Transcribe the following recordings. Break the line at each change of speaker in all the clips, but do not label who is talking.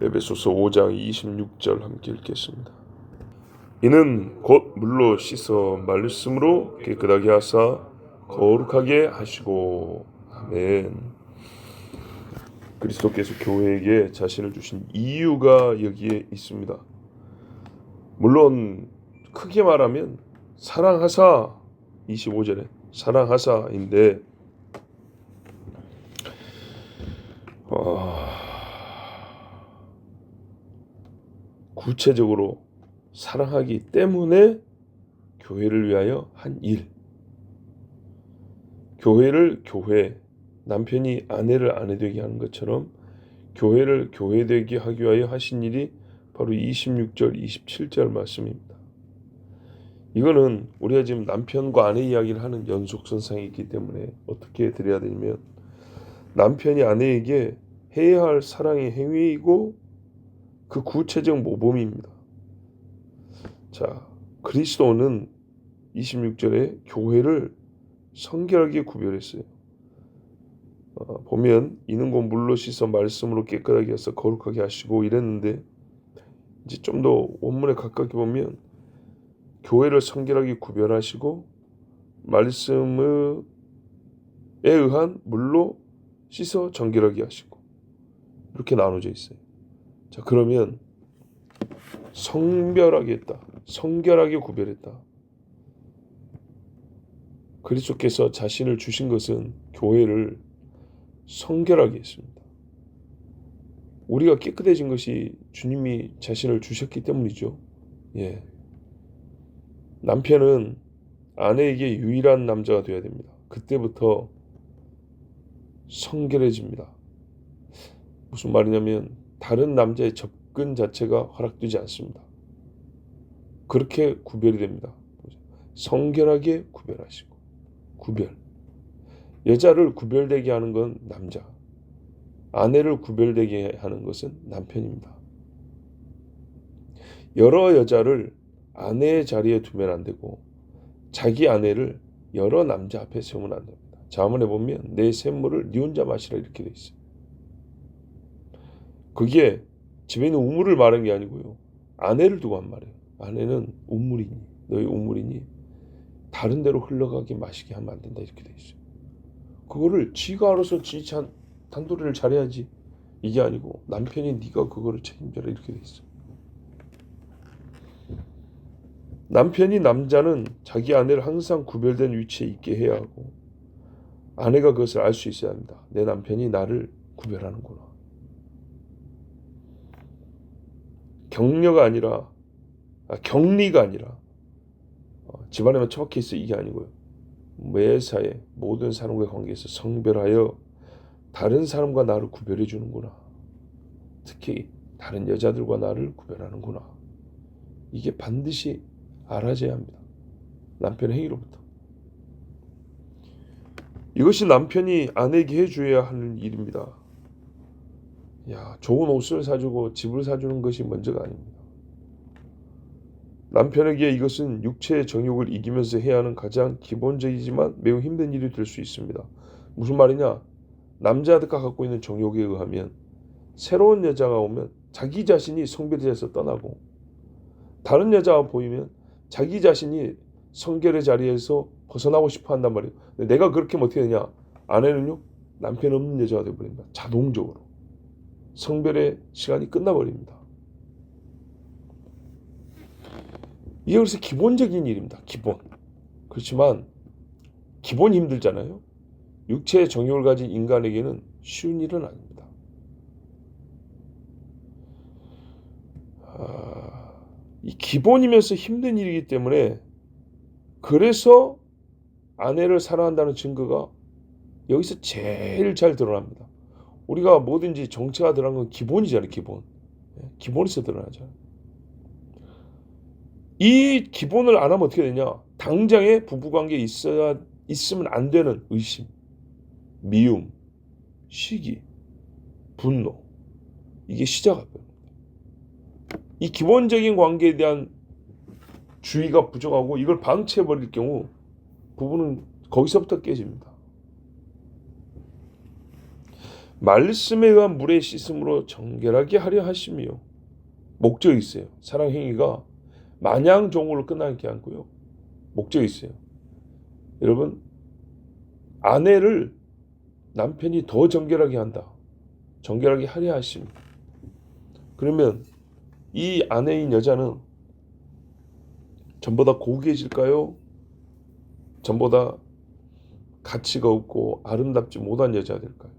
에베소서 5장 26절 함께 읽겠습니다. 이는 곧 물로 씻어 말씀으로 깨끗하게 하사 거룩하게 하시고. 아멘. 그리스도께서 교회에게 자신을 주신 이유가 여기에 있습니다. 물론 크게 말하면 사랑하사, 25절에 사랑하사인데 구체적으로 사랑하기 때문에 교회를 위하여 한 일, 교회를 교회, 남편이 아내를 아내 되게 하는 것처럼 교회를 교회 되게 하기 위하여 하신 일이 바로 26절, 27절 말씀입니다. 이거는 우리가 지금 남편과 아내 이야기를 하는 연속선상이 있기 때문에 어떻게 드려야 되냐면, 남편이 아내에게 해야 할 사랑의 행위이고 그 구체적 모범입니다. 자, 그리스도는 26절에 교회를 성결하게 구별했어요. 보면 이는 곧 물로 씻어 말씀으로 깨끗하게 해서 거룩하게 하시고 이랬는데, 이제 좀 더 원문에 가깝게 보면 교회를 성결하게 구별하시고 말씀에 의한 물로 씻어 정결하게 하시고, 이렇게 나눠져 있어요. 자, 그러면 성별하게 했다, 성결하게 구별했다. 그리스도께서 자신을 주신 것은 교회를 성결하게 했습니다. 우리가 깨끗해진 것이 주님이 자신을 주셨기 때문이죠. 예. 남편은 아내에게 유일한 남자가 되어야 됩니다. 그때부터 성결해집니다. 무슨 말이냐면 다른 남자의 접근 자체가 허락되지 않습니다. 그렇게 구별이 됩니다. 성결하게 구별하시고. 구별. 여자를 구별되게 하는 건 남자, 아내를 구별되게 하는 것은 남편입니다. 여러 여자를 아내의 자리에 두면 안 되고 자기 아내를 여러 남자 앞에 세우면 안 됩니다. 자문에 보면 내 샘물을 네 혼자 마시라 이렇게 돼 있어요. 그게 집에 있는 우물을 말한 게 아니고요, 아내를 두고 한 말이에요. 아내는 우물이니, 너희 우물이니 다른 데로 흘러가게 마시게 하면 안 된다 이렇게 돼 있어요. 그거를 지가 알아서 지 단도리를 잘해야지, 이게 아니고 남편이 네가 그거를 책임져라 이렇게 돼 있어요. 남편이, 남자는 자기 아내를 항상 구별된 위치에 있게 해야 하고 아내가 그것을 알 수 있어야 합니다. 내 남편이 나를 구별하는구나. 격려가 아니라, 격리가 아니라 집안에만 처박혀 있어 이게 아니고요, 매사에 모든 사람과의 관계에서 성별하여 다른 사람과 나를 구별해 주는구나. 특히 다른 여자들과 나를 구별하는구나. 이게 반드시 알아져야 합니다. 남편의 행위로부터. 이것이 남편이 아내에게 해줘야 하는 일입니다. 좋은 옷을 사주고 집을 사주는 것이 먼저가 아닙니다. 남편에게 이것은 육체의 정욕을 이기면서 해야 하는 가장 기본적이지만 매우 힘든 일이 될 수 있습니다. 무슨 말이냐? 남자가 갖고 있는 정욕에 의하면 새로운 여자가 오면 자기 자신이 성별에서 떠나고, 다른 여자가 보이면 자기 자신이 성결의 자리에서 벗어나고 싶어 한단 말이에요. 근데 내가 그렇게 하면 어떻게 되냐? 아내는요, 남편 없는 여자가 되어버립니다. 자동적으로 성별의 시간이 끝나버립니다. 이게 그래서 기본적인 일입니다. 기본. 그렇지만 기본이 힘들잖아요. 육체의 정욕을 가진 인간에게는 쉬운 일은 아닙니다. 이 기본이면서 힘든 일이기 때문에, 그래서 아내를 사랑한다는 증거가 여기서 제일 잘 드러납니다. 우리가 뭐든지 정체가 드러난 건 기본이잖아요. 기본. 기본에서 드러나잖아요. 이 기본을 안 하면 어떻게 되냐? 당장에 부부관계에 있으면 안 되는 의심, 미움, 시기, 분노, 이게 시작합니다. 이 기본적인 관계에 대한 주의가 부족하고 이걸 방치해버릴 경우 부부는 거기서부터 깨집니다. 말씀에 의한 물의 씻음으로 정결하게 하려 하시며 목적이 있어요. 사랑 행위가 마냥 종으로 끝나지 않고요. 목적이 있어요. 여러분, 아내를 남편이 더 정결하게 한다. 정결하게 하려 하십니다. 그러면 이 아내인 여자는 전보다 고귀해질까요? 전보다 가치가 없고 아름답지 못한 여자가 될까요?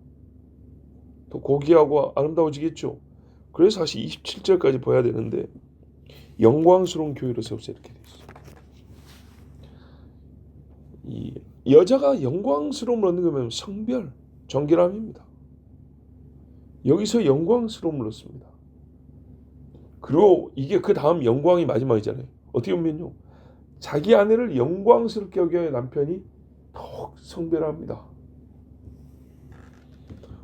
더 고귀하고 아름다워지겠죠. 그래서 사실 27절까지 봐야 되는데 영광스러운 교회로 세우세요 이렇게 돼 있어요. 이 여자가 영광스러움을 얻는 거면 성별, 정결함입니다. 여기서 영광스러움을 얻습니다. 그리고 이게 그 다음 영광이 마지막이잖아요. 어떻게 보면요, 자기 아내를 영광스럽게 여겨야 남편이 더욱 성별합니다.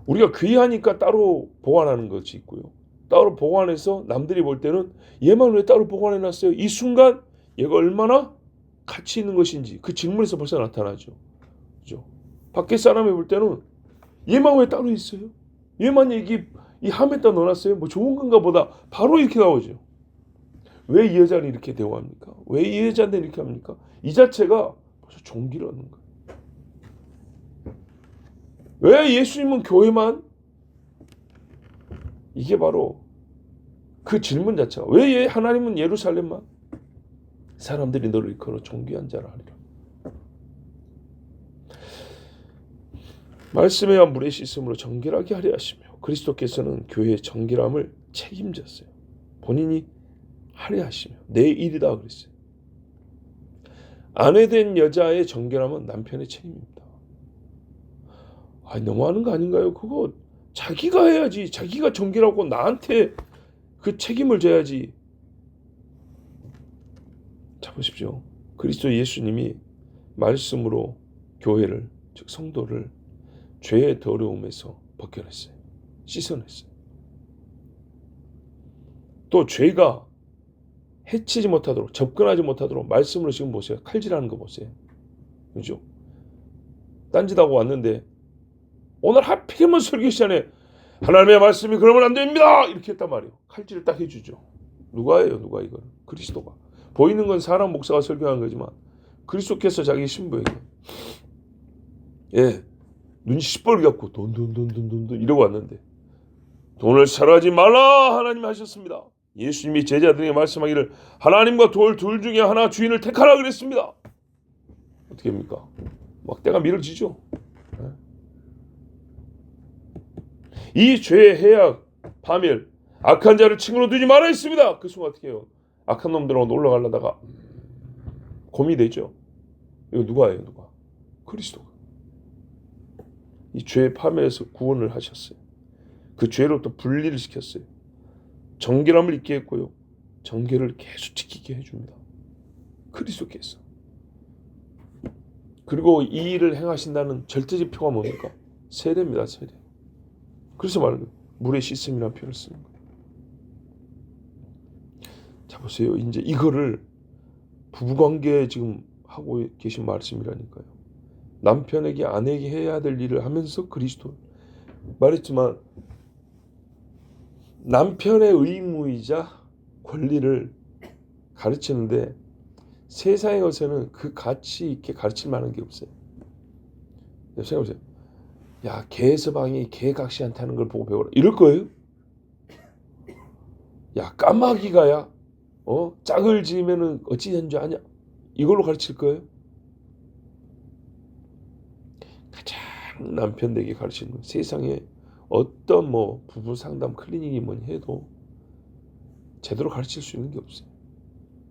우리가 귀하니까 따로 보관하는 것이 있고요. 따로 보관해서 남들이 볼 때는 얘만 왜 따로 보관해놨어요? 이 순간 얘가 얼마나 가치 있는 것인지 그 질문에서 벌써 나타나죠. 그죠? 밖에 사람이 볼 때는 얘만 왜 따로 있어요? 얘만 이 함에다 넣어놨어요? 뭐 좋은 건가 보다. 바로 이렇게 나오죠. 왜 이 여자는 이렇게 대우합니까? 왜 이 여자는 이렇게 합니까? 이 자체가 벌써 종기를 얻는 거예요. 왜 예수님은 교회만? 이게 바로 그 질문 자체가, 왜 하나님은 예루살렘만? 사람들이 너를 일컬어 존귀한 자라 하리라. 말씀에 의한 물의 씻음으로 정결하게 하려 하시며 그리스도께서는 교회의 정결함을 책임졌어요. 본인이 하려 하시며 내 일이다 그랬어요. 아내된 여자의 정결함은 남편의 책임입니다. 너무하는 거 아닌가요? 그거 자기가 해야지. 자기가 정결하고 나한테 그 책임을 져야지. 자, 보십시오. 그리스도 예수님이 말씀으로 교회를, 즉 성도를 죄의 더러움에서 벗겨냈어요. 씻어냈어요. 또 죄가 해치지 못하도록, 접근하지 못하도록 말씀으로 지금 보세요. 칼질하는 거 보세요. 그죠? 딴짓하고 왔는데 오늘 하필이면 설교 시간에 하나님의 말씀이 그러면 안 됩니다 이렇게 했단 말이에요. 칼질을 딱 해주죠. 누가 해요? 누가 이거는? 그리스도가. 보이는 건 사람 목사가 설교하는 거지만 그리스도께서 자기 신부에게 눈이 시뻘겋고 돈 이러고 왔는데 돈을 사랑하지 말라 하나님이 하셨습니다. 예수님이 제자들에게 말씀하기를 하나님과 돌 둘 중에 하나 주인을 택하라 그랬습니다. 어떻게 합니까? 막 때가 밀어지죠. 이 죄의 해악, 파멸, 악한 자를 친구로 두지 말아 했습니다. 그 순간 어떻게 해요? 악한 놈들하고 놀러 가려다가 곰이 되죠. 이거 누가 해요? 누가? 그리스도가. 이 죄의 파멸에서 구원을 하셨어요. 그 죄로부터 분리를 시켰어요. 정결함을 있게 했고요. 정결을 계속 지키게 해줍니다. 그리스도께서. 그리고 이 일을 행하신다는 절대지표가 뭡니까? 세례입니다. 세례. 그래서 말하는 거예요. 물의 씻음이라는 표현을 쓰는 거예요. 자, 보세요. 이제 이거를 부부관계에 지금 하고 계신 말씀이라니까요. 남편에게 아내에게 해야 될 일을 하면서 그리스도 말했지만 남편의 의무이자 권리를 가르치는데 세상에 가서는 그 가치 있게 가르칠 만한 게 없어요. 생각해보세요. 야, 개서방이 개각시한테 하는 걸 보고 배워라. 이럴 거예요? 야, 까마귀가야 짝을 지으면은 어찌 되는 줄 아냐? 이걸로 가르칠 거예요? 가장 남편에게 가르치는 건 세상에 어떤 부부 상담 클리닉이 뭐니 해도 제대로 가르칠 수 있는 게 없어요.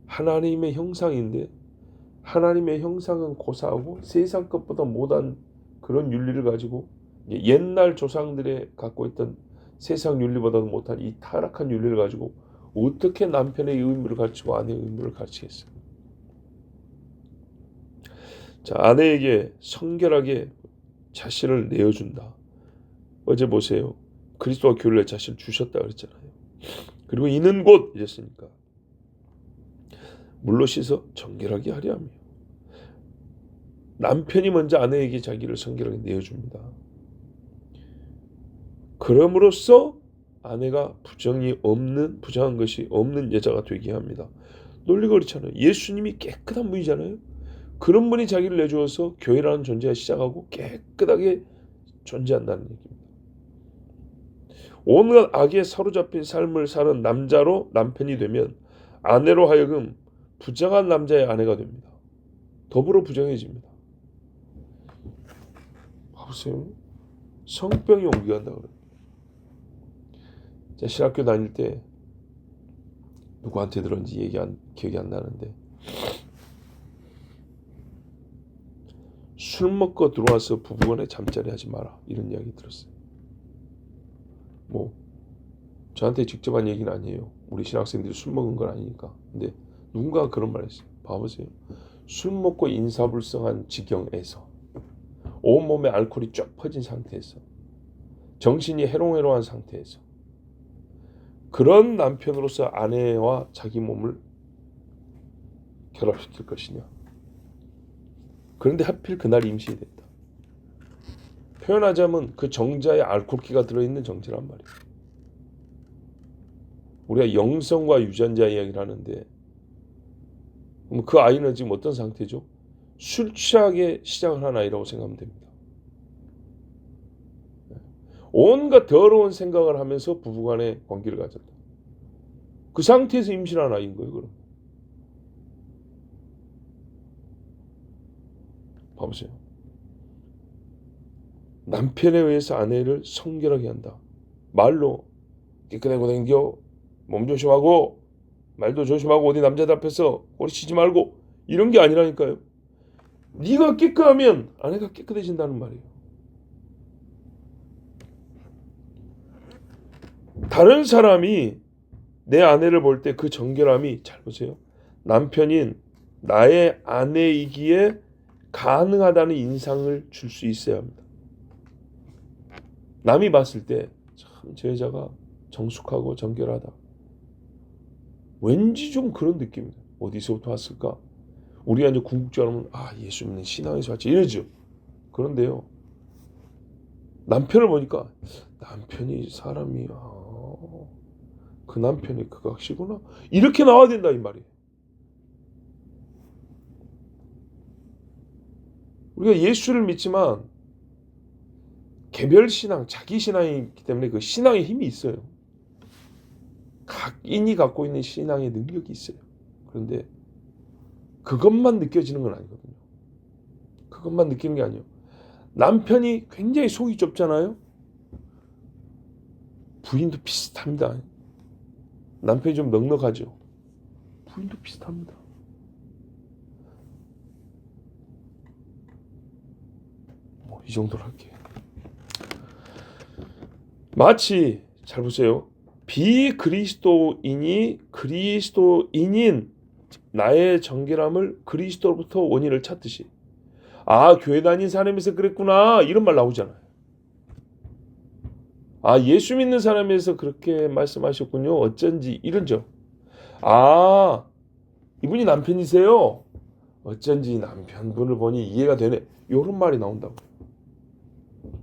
하나님의 형상인데 하나님의 형상은 고사하고 세상 것보다 못한 그런 윤리를 가지고 옛날 조상들의 갖고 있던 세상 윤리보다도 못한 이 타락한 윤리를 가지고 어떻게 남편의 의무를 가르치고 아내의 의무를 가르치겠어요? 자, 아내에게 성결하게 자신을 내어준다. 어제 보세요. 그리스도가 교회를 자신을 주셨다 그랬잖아요. 그리고 이는 곧 이랬으니까 물로 씻어 정결하게 하려 하며 남편이 먼저 아내에게 자기를 성결하게 내어줍니다. 그럼으로써 아내가 부정한 것이 없는 여자가 되게 합니다. 논리거리잖아요. 예수님이 깨끗한 분이잖아요. 그런 분이 자기를 내주어서 교회라는 존재가 시작하고 깨끗하게 존재한다는 얘기입니다. 온갖 악에 사로잡힌 삶을 사는 남자로 남편이 되면 아내로 하여금 부정한 남자의 아내가 됩니다. 더불어 부정해집니다. 봐보세요. 성병이 옮겨 간다 그래요. 제가 신학교 다닐 때 누구한테 들었는지 기억이 안 나는데 술 먹고 들어와서 부부간에 잠자리 하지 마라 이런 이야기 들었어요. 뭐 저한테 직접 한 얘기는 아니에요. 우리 신학생들이 술 먹은 건 아니니까. 근데 누군가가 그런 말 했어요. 봐보세요. 술 먹고 인사불성한 지경에서 온몸에 알코올이 쫙 퍼진 상태에서 정신이 해롱해롱한 상태에서 그런 남편으로서 아내와 자기 몸을 결합시킬 것이냐. 그런데 하필 그날 임신이 됐다. 표현하자면 그 정자에 알코올기가 들어있는 정자란 말이에요. 우리가 영성과 유전자 이야기를 하는데 그럼 그 아이는 지금 어떤 상태죠? 술 취하게 시작을 한 아이라고 생각하면 됩니다. 온갖 더러운 생각을 하면서 부부간의 관계를 가졌다. 그 상태에서 임신한 아이인 거예요. 그럼 봐보세요. 남편에 의해서 아내를 성결하게 한다. 말로 깨끗하고 댕겨, 몸 조심하고, 말도 조심하고, 어디 남자들 앞에서 꼬리 치지 말고, 이런 게 아니라니까요. 네가 깨끗하면 아내가 깨끗해진다는 말이에요. 다른 사람이 내 아내를 볼 때 그 정결함이, 잘 보세요, 남편인 나의 아내이기에 가능하다는 인상을 줄 수 있어야 합니다. 남이 봤을 때 참 저 여자가 정숙하고 정결하다. 왠지 좀 그런 느낌입니다. 어디서부터 왔을까? 우리가 이제 궁극적으로 예수 믿는 신앙에서 왔지 이러죠. 그런데요, 남편을 보니까 남편이 사람이 그 남편이 그 각시구나 이렇게 나와야 된다 이 말이에요. 우리가 예수를 믿지만 개별 신앙, 자기 신앙이기 때문에 그 신앙의 힘이 있어요. 각인이 갖고 있는 신앙의 능력이 있어요. 그런데 그것만 느껴지는 건 아니거든요. 그것만 느끼는 게 아니에요. 남편이 굉장히 속이 좁잖아요. 부인도 비슷합니다. 남편이 좀 넉넉하죠. 부인도 비슷합니다. 이 정도로 할게요. 마치 잘 보세요. 비그리스도인이 그리스도인인 나의 정결함을 그리스도로부터 원인을 찾듯이 교회 다닌 사람에서 그랬구나 이런 말 나오잖아요. 예수 믿는 사람에서 그렇게 말씀하셨군요. 어쩐지 이런죠. 이분이 남편이세요. 어쩐지 남편분을 보니 이해가 되네. 이런 말이 나온다고.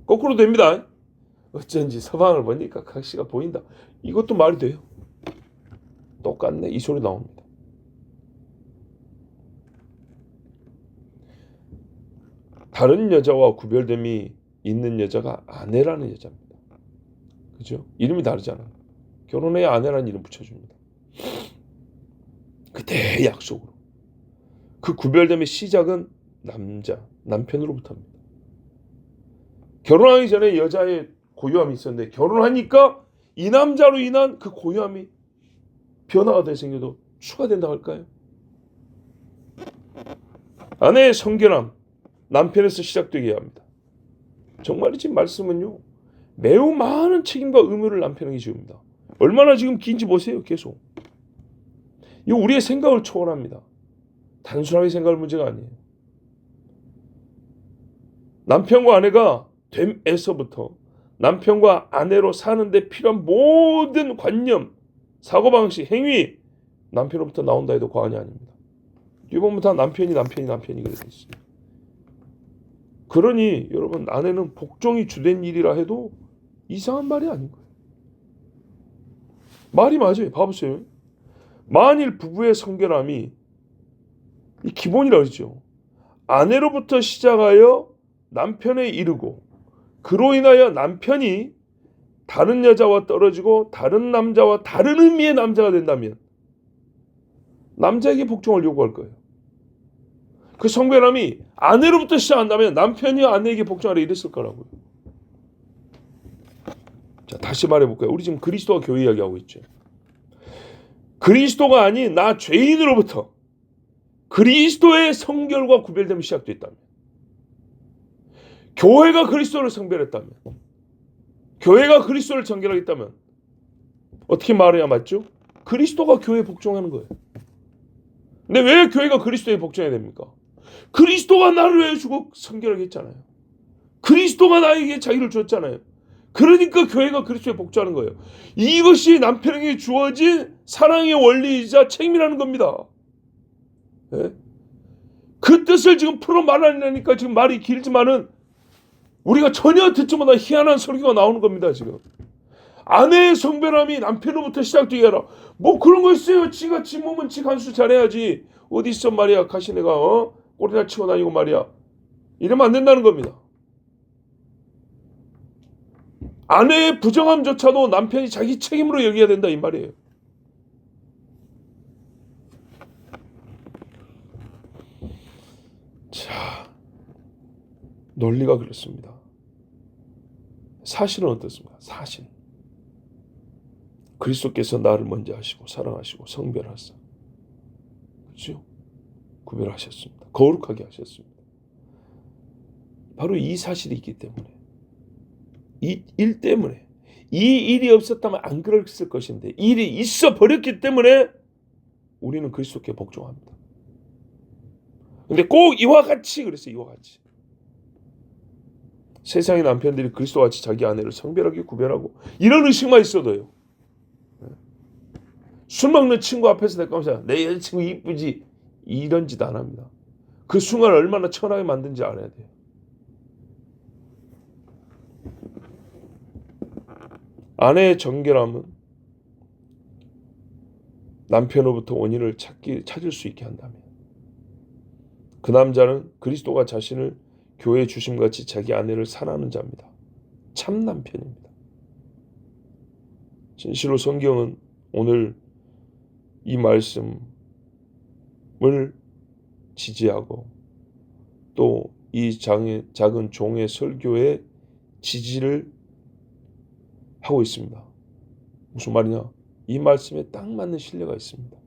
거꾸로 됩니다. 어쩐지 서방을 보니까 각시가 보인다. 이것도 말이 돼요. 똑같네. 이 소리 나옵니다. 다른 여자와 구별됨이 있는 여자가 아내라는 여자입니다. 그죠? 이름이 다르잖아요. 결혼해야 아내라는 이름 붙여줍니다. 그때의 약속으로. 그 구별됨의 시작은 남편으로부터입니다. 결혼하기 전에 여자의 고유함이 있었는데 결혼하니까 이 남자로 인한 그 고유함이 변화가 돼 생겨도 추가된다 할까요? 아내의 성결함 남편에서 시작되게 합니다. 정말 지금 말씀은요, 매우 많은 책임과 의무를 남편에게 지웁니다. 얼마나 지금 긴지 보세요. 계속 이거 우리의 생각을 초월합니다. 단순하게 생각할 문제가 아니에요. 남편과 아내가 됨에서부터 남편과 아내로 사는데 필요한 모든 관념, 사고방식, 행위 남편으로부터 나온다 해도 과언이 아닙니다. 뒤에 보면 다 남편이 그렇게 있어요. 그러니 여러분, 아내는 복종이 주된 일이라 해도 이상한 말이 아닌 거예요. 말이 맞아요. 봐보세요. 만일 부부의 성결함이 이 기본이라 그러죠. 아내로부터 시작하여 남편에 이르고 그로 인하여 남편이 다른 여자와 떨어지고 다른 남자와 다른 의미의 남자가 된다면 남자에게 복종을 요구할 거예요. 그 성별함이 아내로부터 시작한다면 남편이 아내에게 복종하라 이랬을 거라고요. 자, 다시 말해볼까요? 우리 지금 그리스도와 교회 이야기하고 있죠. 그리스도가 아닌 나 죄인으로부터 그리스도의 성결과 구별됨이 시작됐다면, 교회가 그리스도를 성별했다면, 교회가 그리스도를 정결하겠다면 어떻게 말해야 맞죠? 그리스도가 교회에 복종하는 거예요. 근데 왜 교회가 그리스도에 복종해야 됩니까? 그리스도가 나를 위해 주고 성결하게 했잖아요. 그리스도가 나에게 자기를 줬잖아요. 그러니까 교회가 그리스도에 복종하는 거예요. 이것이 남편에게 주어진 사랑의 원리이자 책임이라는 겁니다. 네? 그 뜻을 지금 풀어 말하려니까 지금 말이 길지만은 우리가 전혀 듣지 못한 희한한 설교가 나오는 겁니다. 지금 아내의 성별함이 남편으로부터 시작되게 하라. 뭐 그런 거 있어요. 지가 지 몸은 지 간수 잘해야지. 어디 있어 말이야. 가시네가 꼬리나 치고 다니고 말이야. 이러면 안 된다는 겁니다. 아내의 부정함조차도 남편이 자기 책임으로 여겨야 된다 이 말이에요. 자, 논리가 그렇습니다. 사실은 어떻습니까? 사실. 그리스도께서 나를 먼저 하시고 사랑하시고 성별하사, 그렇죠? 구별하셨습니다. 거룩하게 하셨습니다. 바로 이 사실이 있기 때문에, 이 일 때문에, 이 일이 없었다면 안 그랬을 것인데 일이 있어 버렸기 때문에 우리는 그리스도께 복종합니다. 근데 꼭 이와 같이 그랬어요. 이와 같이. 세상의 남편들이 그리스도와 같이 자기 아내를 성별하게 구별하고 이런 의식만 있어도요. 술 먹는 친구 앞에서 대까면서 내 여자친구 이쁘지 이런 짓 안 합니다. 그 순간을 얼마나 천하게 만든지 알아야 돼요. 아내의 정결함은 남편으로부터 원인을 찾을 수 있게 한다면 그 남자는 그리스도가 자신을 교회에 주심같이 자기 아내를 사랑하는 자입니다. 참 남편입니다. 진실로 성경은 오늘 이 말씀을 지지하고 또 이 작은 종의 설교에 지지를 하고 있습니다. 무슨 말이냐? 이 말씀에 딱 맞는 신뢰가 있습니다.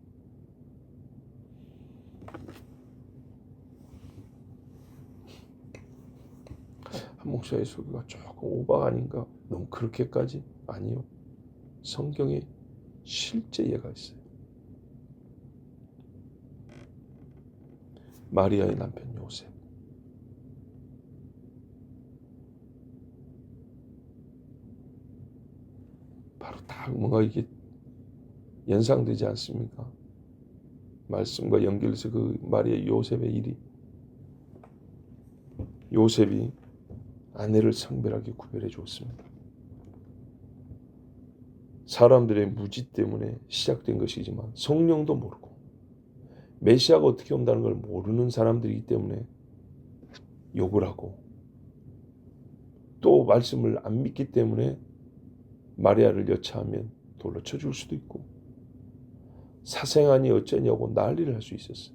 한 목사의 설교가 조금 오바 아닌가? 너무 그렇게까지? 아니요. 성경에 실제 예가 있어요. 마리아의 남편 요셉. 바로 다 뭔가 이게 연상되지 않습니까? 말씀과 연결해서 그 마리아 요셉의 일이, 요셉이 아내를 성별하게 구별해 주었습니다. 사람들의 무지 때문에 시작된 것이지만 성령도 모르고 메시아가 어떻게 온다는 걸 모르는 사람들이기 때문에 욕을 하고 또 말씀을 안 믿기 때문에 마리아를 여차하면 돌로 쳐 죽을 수도 있고 사생아니 어쩌냐고 난리를 할 수 있었어요.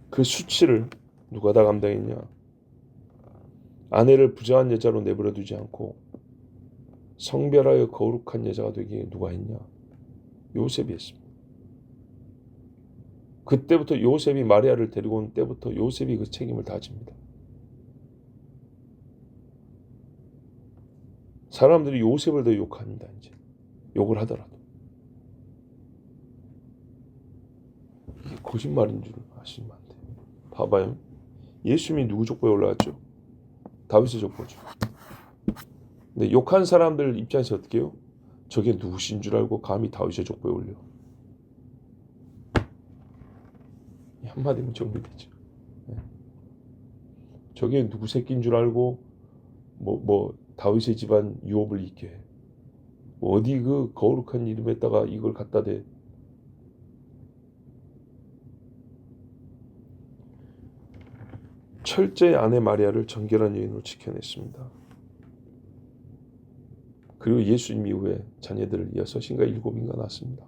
그 수치를 누가 다 감당했냐? 아내를 부정한 여자로 내버려 두지 않고 성별하여 거룩한 여자가 되기에 누가 했냐? 요셉이 했습니다. 그때부터 요셉이 마리아를 데리고 온 때부터 요셉이 그 책임을 다 집니다. 사람들이 요셉을 더 욕합니다. 이제 욕을 하더라도 이게 거짓말인 줄 아시면 안 돼요. 봐봐요. 예수님이 누구 족보에 올라왔죠? 다윗의 족보죠. 근데 욕한 사람들 입장에서 어떻게 해요? 저게 누구신 줄 알고 감히 다윗의 족보에 올려. 한마디면 정리되죠. 저게 누구 새끼인 줄 알고 다윗의 집안 유업을 잊게 해. 어디 그 거룩한 이름에다가 이걸 갖다 대. 철저히 아내 마리아를 정결한 여인으로 지켜냈습니다. 그리고 예수님 이후에 자녀들을 6인가 7인가 낳았습니다.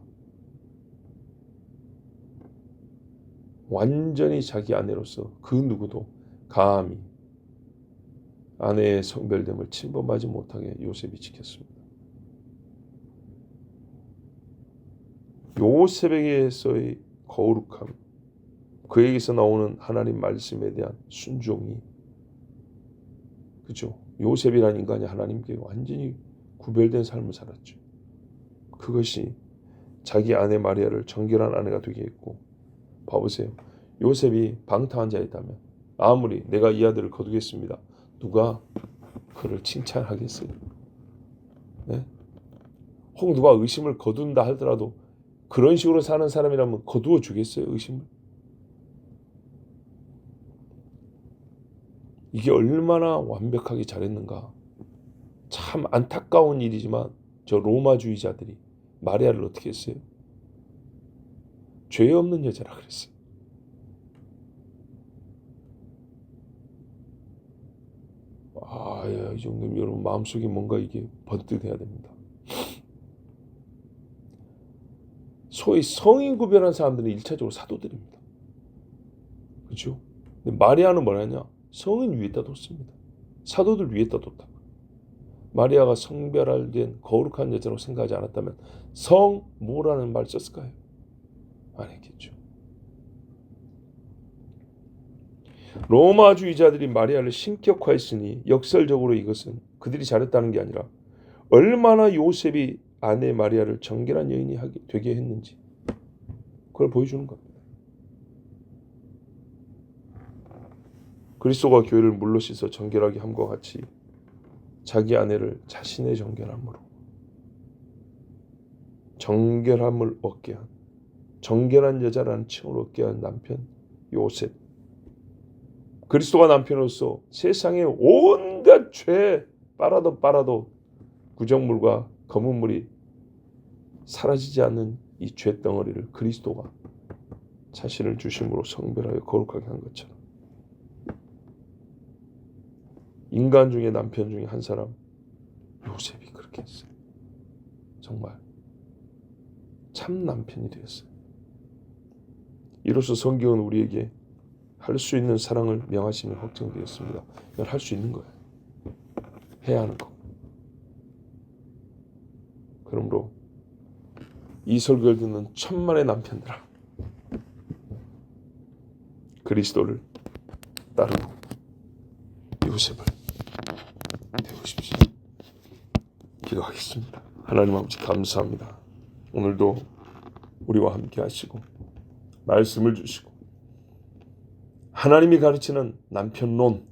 완전히 자기 아내로서 그 누구도 감히 아내의 성별됨을 침범하지 못하게 요셉이 지켰습니다. 요셉에게서의 거룩함, 그에게서 나오는 하나님 말씀에 대한 순종이, 그죠? 요셉이라는 인간이 하나님께 완전히 구별된 삶을 살았죠. 그것이 자기 아내 마리아를 정결한 아내가 되게 했고, 봐보세요. 요셉이 방탕한 자였다면 아무리 내가 이 아들을 거두겠습니다, 누가 그를 칭찬하겠어요? 네? 혹 누가 의심을 거둔다 하더라도 그런 식으로 사는 사람이라면 거두어 주겠어요? 의심을? 이게 얼마나 완벽하게 잘했는가. 참 안타까운 일이지만 저 로마주의자들이 마리아를 어떻게 했어요? 죄 없는 여자라 그랬어요. 이 정도면 여러분 마음속에 뭔가 이게 번뜩해야 됩니다. 소위 성인 구별한 사람들은 1차적으로 사도들입니다. 그렇죠? 근데 마리아는 뭐라냐? 성인 위에다 뒀습니다. 사도들 위에다 뒀다. 마리아가 성별화된 거룩한 여자라고 생각하지 않았다면 성모라는 말 썼을까요? 안 했겠죠. 로마주의자들이 마리아를 신격화했으니 역설적으로 이것은 그들이 잘했다는 게 아니라 얼마나 요셉이 아내 마리아를 정결한 여인이 되게 했는지 그걸 보여주는 겁니다. 그리스도가 교회를 물로 씻어 정결하게 함과 같이 자기 아내를 자신의 정결함으로 정결함을 얻게 한, 정결한 여자라는 칭을 얻게 한 남편 요셉. 그리스도가 남편으로서 세상의 온갖 죄 빨아도 구정물과 검은 물이 사라지지 않는 이 죄덩어리를 그리스도가 자신을 주심으로 성별하여 거룩하게 한 것처럼 인간 중에 남편 중에 한 사람 요셉이 그렇게 했어요. 정말 참 남편이 되었어요. 이로써 성경은 우리에게 할 수 있는 사랑을 명하심이 확정되었습니다. 이걸 할 수 있는 거예요. 해야 하는 거. 그러므로 이 설교를 듣는 천만의 남편들아, 그리스도를 따르고 요셉을 되우십시오. 기도하겠습니다. 하나님 아버지 감사합니다. 오늘도 우리와 함께 하시고 말씀을 주시고 하나님이 가르치는 남편론,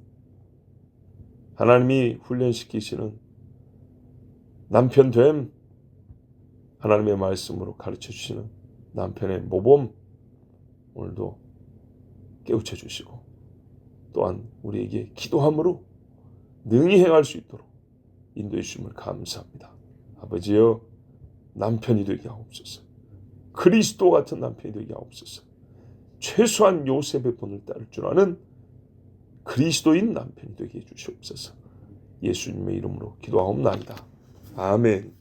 하나님이 훈련시키시는 남편됨, 하나님의 말씀으로 가르쳐 주시는 남편의 모범, 오늘도 깨우쳐 주시고 또한 우리에게 기도함으로 능히 행할 수 있도록 인도해 주심을 감사합니다. 아버지여, 남편이 되게 하옵소서. 그리스도 같은 남편이 되게 하옵소서. 최소한 요셉의 본을 따를 줄 아는 그리스도인 남편이 되게 해주시옵소서. 예수님의 이름으로 기도하옵나이다. 아멘.